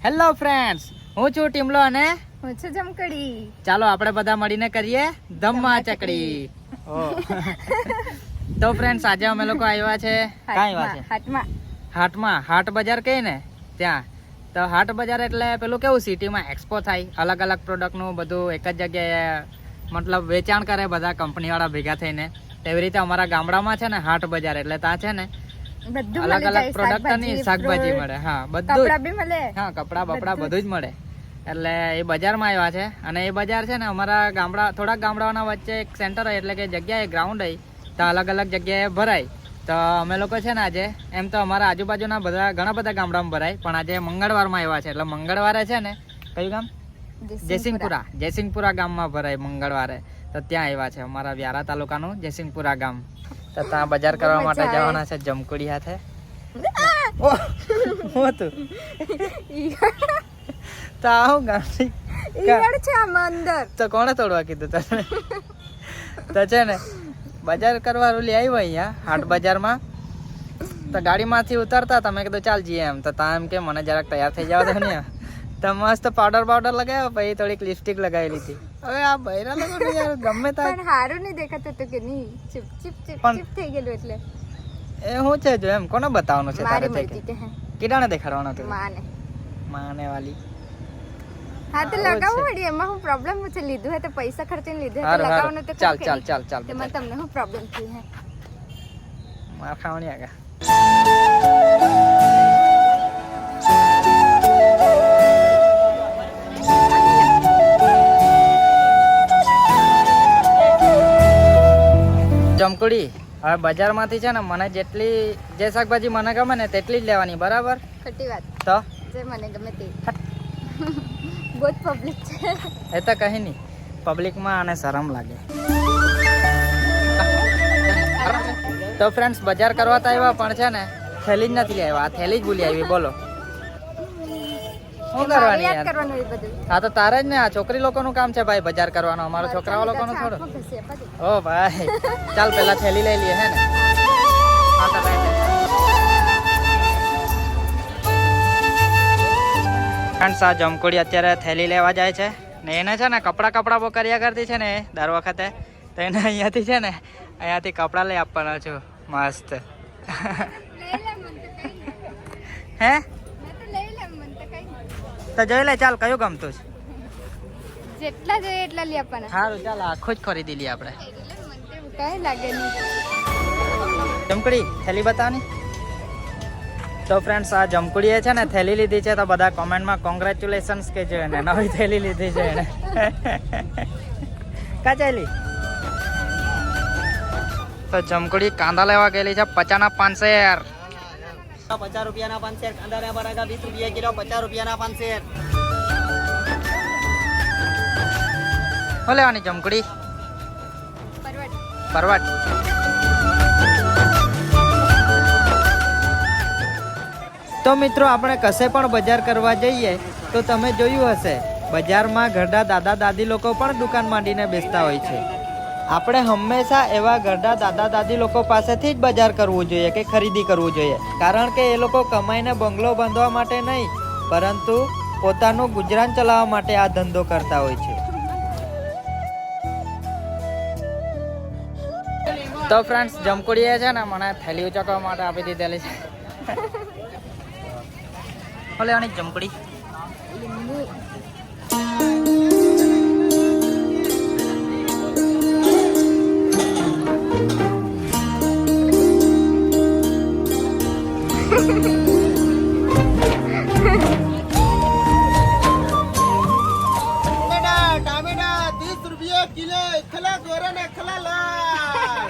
Hello friends, હું છું ટીમલો અને હું છું જમકડી. ચાલો આપણે બધા મળીને કરીએ ધમ્મા ચકડી. તો ફ્રેન્ડ્સ, આજે અમે લોકો આવ્યા છે હાટમાં. હાટ બજાર કહે ને ત્યાં. તો હાટ બજાર એટલે પેલું કેવું સિટીમાં એક્સપો થાય, અલગ અલગ પ્રોડક્ટનું બધું એક જ જગ્યાએ મતલબ વેચાણ કરે બધા કંપનીવાળા ભેગા થઈને. એવી રીતે અમારા ગામડામાં છે ને હાટ બજાર એટલે ત્યાં છે ને અલગ અલગ પ્રોડક્ટ ની શાકભાજી મળે. હા, બધું. હા, કપડા બપડા બધું જ મળે. એટલે એ બજારમાં આવ્યા છે અને એ બજાર છે ને અમારા ગામડા થોડાક ગામડાઓના વચ્ચે એક સેન્ટર હોય, એટલે કે જગ્યાએ ગ્રાઉન્ડ હોય, તો અલગ અલગ જગ્યાએ ભરાય. તો અમે લોકો છે ને આજે એમ તો અમારા આજુબાજુના બધા ઘણા બધા ગામડામાં ભરાય, પણ આજે મંગળવારમાં આવ્યા છે. એટલે મંગળવારે છે ને કયું ગામ? જયસિંગપુરા ગામમાં ભરાય મંગળવારે. તો ત્યાં આવ્યા છે અમારા વ્યારા તાલુકાનું જયસિંગપુરા ગામ. તો ત્યાં બજાર કરવા માટે જવાના છે જમકુડી હાથે. તો કોણે તોડવા કીધું તને? તો છે ને બજાર કરવા રૂલી આવ્યો અહીંયા હાટ બજારમાં. તો ગાડીમાંથી ઉતરતા તમે કીધું ચાલ જઈએ એમ. તો તા એમ કે મને જરાક તૈયાર થઈ જવા દો ને. તો મસ્ત પાવડર લગાવ્યો, પછી થોડીક લિપસ્ટિક લગાવી લીધી. હવે આ બૈરા લોકો યાર ગમે તા પણ હારું નહીં દેખાતું તો કે નહીં, ચીપ થઈ ગયેલું. એટલે એ હું છે જો એમ કોને બતાવવાનું છે તારે? કીડાને દેખાડવાનો હતો? માને વાલી. હા, તો લગાવો વળી. એમાં હું પ્રોબ્લેમ છે? લીધું હે તો પૈસા ખર્ચીને લીધું હે તો લગાવવાનું તો ચાલ. એમાં તમને શું પ્રોબ્લેમ થઈ હે? માર ખાવાની આગા. જમકુડી, હવે બજારમાંથી છે ને મને જેટલી જે શાકભાજી મને ગમે ને તેટલી જ લેવાની, બરાબર? ખોટી વાત. તો જે મને ગમે તે. બહુ પબ્લિક છે. એ તો કહી નહીં, પબ્લિકમાં આને શરમ લાગે. તો ફ્રેન્ડ્સ, બજાર કરવા તો આવ્યા પણ છે ને થેલી જ નથી આવ્યા. આ થેલી જ ભૂલી આવી. બોલો શું કરવાની યાર? હા, તો તારે જ ને. આ છોકરી લોકોનું કામ છે ભાઈ બજાર કરવાનું, અમારો છોકરાઓ લોકોનું થોડું. ઓ ભાઈ, ચાલ પેલા થેલી લઈ લઈએ હે ને. હા, તો લઈ લે. ફ્રેન્ડ્સ, આ જમકુડી અત્યારે થેલી લેવા જાય છે ને. એને છે ને કપડા બહુ કર્યા કરતી છે ને દર વખતે. તો એને અહીંયાથી કપડાં લઈ આપવાના છું મસ્ત. હે તો જોઈ લે. ચાલ, કયું ગમતું છે? જેટલા જોઈએ એટલા લઈ આપવાના. સારું, ચાલ આખું જ ખરીદી લઈએ આપણે. કઈ લાગે નહીં. જમકુડી, થેલી બતાવની. તો ફ્રેન્ડ્સ, આ જમકુડીએ છે ને થેલી લીધી છે. તો બધા કોમેન્ટમાં કોંગ્રેચ્યુલેશન્સ કે છે એને, નવી થેલી લીધી છે એને. કા ચાલી? તો જમકુડી કાંદા લેવા ગયેલી છે 50 ના 5 શેર. 50 રૂપિયાના 5 શેર કાંદા ને બરાબર 20 રૂપિયા કિલો. 50 રૂપિયાના 5 શેર. શું લેવાની જમકુડી? પરવટ. તો મિત્રો, આપણે કશે પણ બજાર કરવા જઈએ તો તમે જોયું હશે, બજારમાં ઘરડા દાદા દાદી લોકો પણ દુકાન માંડીને બેસતા હોય છે. આપણે હંમેશા એવા ઘરડા દાદા દાદી લોકો પાસેથી જ બજાર કરવું જોઈએ કે ખરીદી કરવું જોઈએ. કારણ કે એ લોકો કમાઈને બંગલો બાંધવા માટે નહીં, પરંતુ પોતાનું ગુજરાન ચલાવવા માટે આ ધંધો કરતા હોય છે. તો ફ્રેન્ડ્સ, જમકુડીએ છે ને મને થેલી ઉચકવા માટે આપી દીધેલી છે. લેવાની જમકુડી. टामेटा 30 रुपया किलो. खला गोरा ने खला लाल.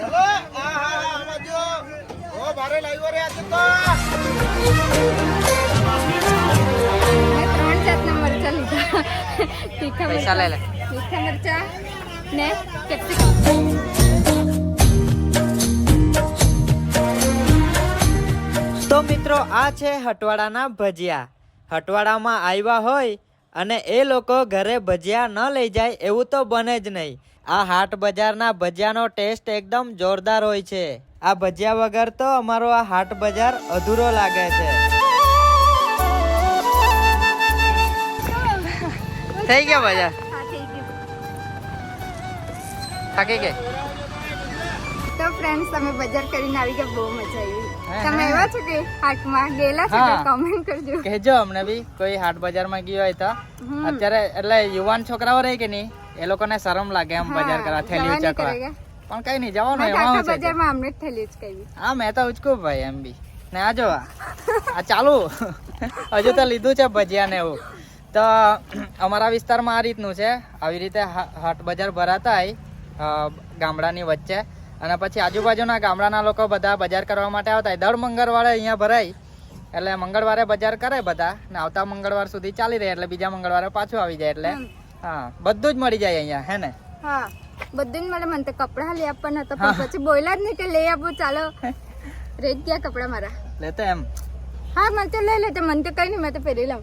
चलो आहा जो ओ बारे लाइवर है आज तो. પૈસા લઈ લે. તીખા મરચા ને કેપ્સિકમ. તો મિત્રો, આ છે હટવાડાના ભજીયા. હટવાડામાં આવ્યા હોય અને એ લોકો ઘરે ભજીયા ન લઈ જાય એવું તો બને જ નહીં. આ હાટ બજારના ભજીયાનો ટેસ્ટ એકદમ જોરદાર હોય છે. આ ભજીયા વગર તો અમારો આ હાટ બજાર અધૂરો લાગે છે. થઈ ગયા બજાર હા થઈ ગયું. થાકી ગઈ તો ફ્રેન્ડ્સ તમે બજાર કરીને આવી ગયા, બહુ મજા આવી. હે, તમે હે. એવા છો કે હાટમાં ગયેલા છો? હા. કમેન્ટ કરજો. કહેજો અમને બી કોઈ હાટ બજારમાં ગયો હોય તો. હમ. અત્યારે એટલે યુવાન છોકરાઓ રહે કે નહીં, એ લોકોને શરમ લાગે એમ હા, બજાર કરવા, થેલી જવા નહીં ઉચકવા. કરેગા. પણ કઈ નહીં, જવાનું મેં એમાં આખા શું છે? બજારમાં અમને જ થેલી જ કહી. હા મેં તો ઉચકું ભાઈ એમ બી. ને આ જો આ ચાલુ હજુ તો લીધું છે ભજીયા ને એવું. તો અમારા વિસ્તારમાં આ રીતનું છે, આવી રીતે હાટ બજાર ભરાતા હોય ગામડાની વચ્ચે, અને પછી આજુબાજુના ગામડાના લોકો બધા બજાર કરવા માટે આવતા હોય. દર મંગળવારે અહીંયા ભરાય, એટલે મંગળવારે બજાર કરે બધા, ને આવતા મંગળવાર સુધી ચાલી રહે, એટલે બીજા મંગળવારે પાછું આવી જાય. એટલે હા બધું જ મળી જાય અહીંયા, હે ને? હા બધું જ મળે. મને તો કપડા લઈ આપવાના હતા, પણ પછી બોલ્યા જ નહીં કે લઈ આપો. ચાલો રેટ ગયા કપડા મારા. લેતો એમ હા મને તો લઈ લેતે, મને તો કઈ નહીં, મેં તો પહેરી લઉં.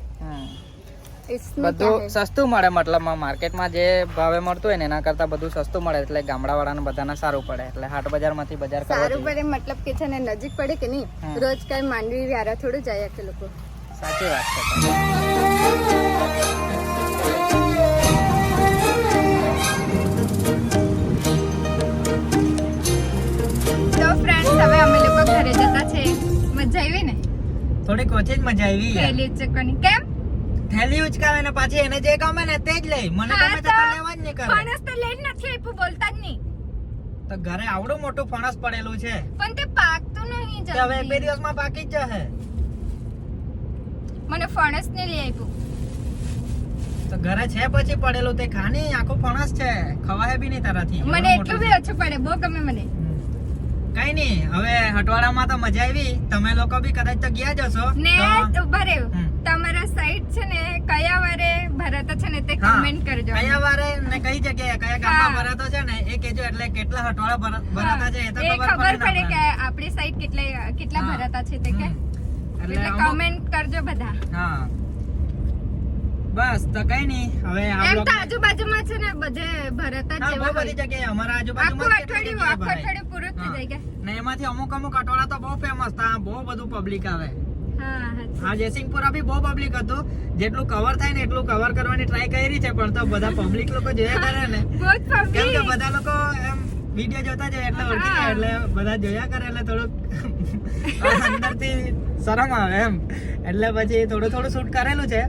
બધું સસ્તું મળે, મતલબમાં માર્કેટમાં જે ભાવે મળતું હોય ને એના કરતા બધું સસ્તું મળે, એટલે ગામડાવાળાને બધાને સારું પડે. એટલે હાટ બજારમાંથી બજાર કરવા સારું પડે, મતલબ કે છે ને નજીક પડે કે નહીં. રોજ કઈ માંડવી વ્યારા થોડું જાય કે લોકો. સાચી વાત છે. તો ફ્રેન્ડ્સ હવે અમે લોકો ઘરે જતા છે. મજા આવી ને? થોડીક ઓછી જ મજા આવી. થેલી ઉચકવાની. કેમ? થેલી ઉચકાવે ને પાછી એને જે ગમે ને તે જ લઈ. મને ગમે તો લેવા જ નહીં કરે. ફણસ તો લઈને નથી આપ્યું, બોલતા જ નહીં. તો ઘરે આવડું મોટું ફણસ પડેલું છે, પણ તે પાકતું નહીં તો હવે બે જલ્દી. દિવસમાં પાકી જ જશે. મને ફણસ ને લઈ આપ્યું. તો ઘરે છે પછી પડેલું તે ખાની, આખું ફણસ છે, ખવાય બી નહીં તારાથી. મને એટલું બી ઓછું પડે, બહુ ગમે મને. કઈ નહીં, હવે હટવાડામાં તો મજા આવી. તમે લોકો બી કદાચ તો ગયા જ હશો. ને તો ઉભા રહ્યો, હમ. તમારા સાઈડ છે ને કયા વારે ભરાતા છે ને તે હા, કમેન્ટ કરજો. કયા વારે ને કઈ જગ્યાએ કયા ગામમાં હા. ભરાતો છે ને એ કહેજો, એટલે કેટલા હટવાડા ભરાતા છે એ તો એ ખબર ખબર પડે પડે ને કે આપણી સાઈડ કેટલા હા. ભરાતા છે તે કે. એટલે એટલે અમુક- કમેન્ટ કરજો બધા. હા બસ તો કઈ નહીં, હવે આ એમ તો બ્લોગ આજુબાજુમાં છે ને બધે ભરાતા જ હા બહુ જેવા બધી હોય. જગ્યાએ અમારા આખું આજુબાજુમાં અઠવાડિયું પૂરું જ થઈ જાય કે. ને એમાંથી અમુક અઠવાડા તો બહુ ફેમસ હતા, બહુ બધું પબ્લિક આવે. હા હાચી. હા જયસિંહપુરા બી બહુ પબ્લિક હતું. જેટલું કવર થાય ને એટલું કવર કરવાની ટ્રાય કરી છે, પણ તો બધા પબ્લિક લોકો જોયા કરે ને, બહુ જ કેમ કે public. બધા લોકો એમ વિડીયો જોતા જાય એટલે ઓળખી જાય, એટલે બધા જોયા કરે એટલે થોડુંક અંદરથી શરમ આવે એમ, એટલે પછી થોડું શૂટ કરેલું છે.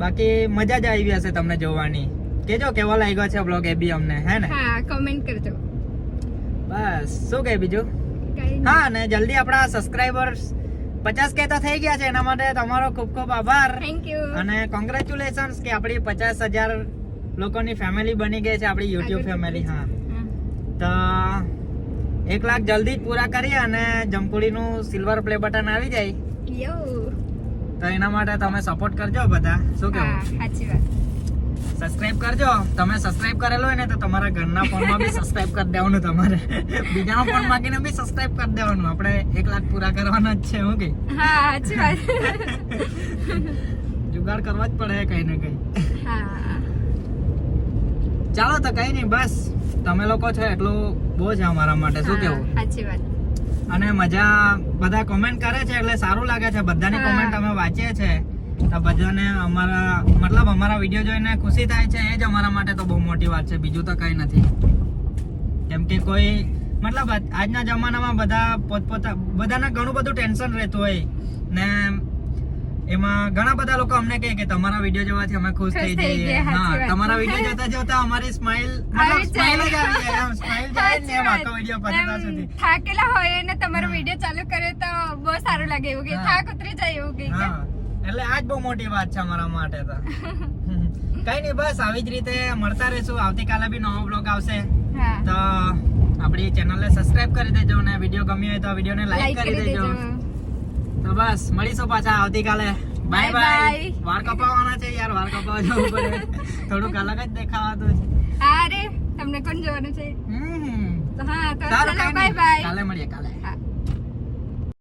બાકી મજા જ આવી હશે તમને જોવાની. કેજો કેવો લાગ્યો છે બ્લોગ એ બી અમને, હે ને? હા કમેન્ટ કરજો. બસ શું કહે બીજું? કઈ નહીં. હા ને જલ્દી આપણા સબસ્ક્રાઇબર્સ 50K તો થઈ ગયા છે, એના માટે તમારો ખૂબ ખૂબ આભાર થેન્ક યુ. અને કોંગ્રેચ્યુલેશન્સ કે આપણી 50,000 લોકોની ફેમિલી બની ગઈ છે, આપણી યુટ્યુબ ફેમિલી. હા તો 1 લાખ જલ્દી જ પૂરા કરીએ અને જમપુડીનું સિલ્વર પ્લે બટન આવી જાય યો. તો એના માટે તમે સપોર્ટ કરજો બધા. શું હા કહેવું? સાચી વાત. સબસ્ક્રાઇબ કરજો. તમે સબસ્ક્રાઇબ કરેલો હોય ને તો તમારા ઘરના ફોનમાં બી સબસ્ક્રાઇબ કરી દેવાનું, તમારે બીજાના ફોન માંગીને બી સબસ્ક્રાઇબ કરી દેવાનું. આપણે 1 લાખ પૂરા કરવાના જ છે. હું કે હા સાચી વાત. જુગાડ કરવા જ પડે કઈ ને કઈ. હા ચાલો તો કઈ નહીં, બસ તમે લોકો છો એટલું બહુ છે અમારા માટે. શું કેવું? સાચી વાત. અને મજા બધા કોમેન્ટ કરે છે એટલે સારું લાગે છે. બધાની હા. કોમેન્ટ અમે વાંચીએ છે તો બધાને અમારા વિડીયો જોઈને ખુશી થાય છે, એ જ અમારા માટે તો બહુ મોટી વાત છે. બીજું તો કઈ નથી. કેમ કે કોઈ મતલબ આજના જમાનામાં બધાને ઘણું બધું ટેન્શન રહેતું હોય ને, એમાં ઘણા બધા લોકો અમને કહે કે તમારા વિડીયો જોવાથી અમે ખુશ થઈ થઈ જઈએ. ગયા, હા, સાચી વાત. તમારા વિડીયો જોતા જોતા અમારી સ્માઈલ આવી સ્માઈલ જ જાય. આવી જાય એમ. સ્માઈલ જાય ને એમ આખો વિડીયો પતે ત્યાં એમ સુધી. થાકેલા હોય અને તમારો વિડીયો ચાલુ કરે તો બહુ સારું લાગે, એવું કે હા. થાક ઉતરી જાય એવું કે. હા એટલે આજ બહુ મોટી વાત છે અમારા માટે તો. કઈ નહીં, બસ આવી જ રીતે મળતા રહેશું. આવતીકાલે બી નવો બ્લોગ આવશે. હા તો આપણી ચેનલને સબસ્ક્રાઇબ કરી દેજો અને વિડીયો ગમ્યો હોય તો વિડીયોને લાઈક લાઈક કરી દેજો. તો બસ મળીશું પાછા આવતીકાલે. Bye Bye bye. bye. વાળ કપાવવાના છે યાર, વાળ કપાવવા જવું પડે. થોડુંક અલગ જ દેખાવાતું છે. અરે તમને કોણ જોવાનું છે? હમ તો હા તો સારું, ચલો કઈ બાય નહીં. બાય. કાલે મળીએ કાલે.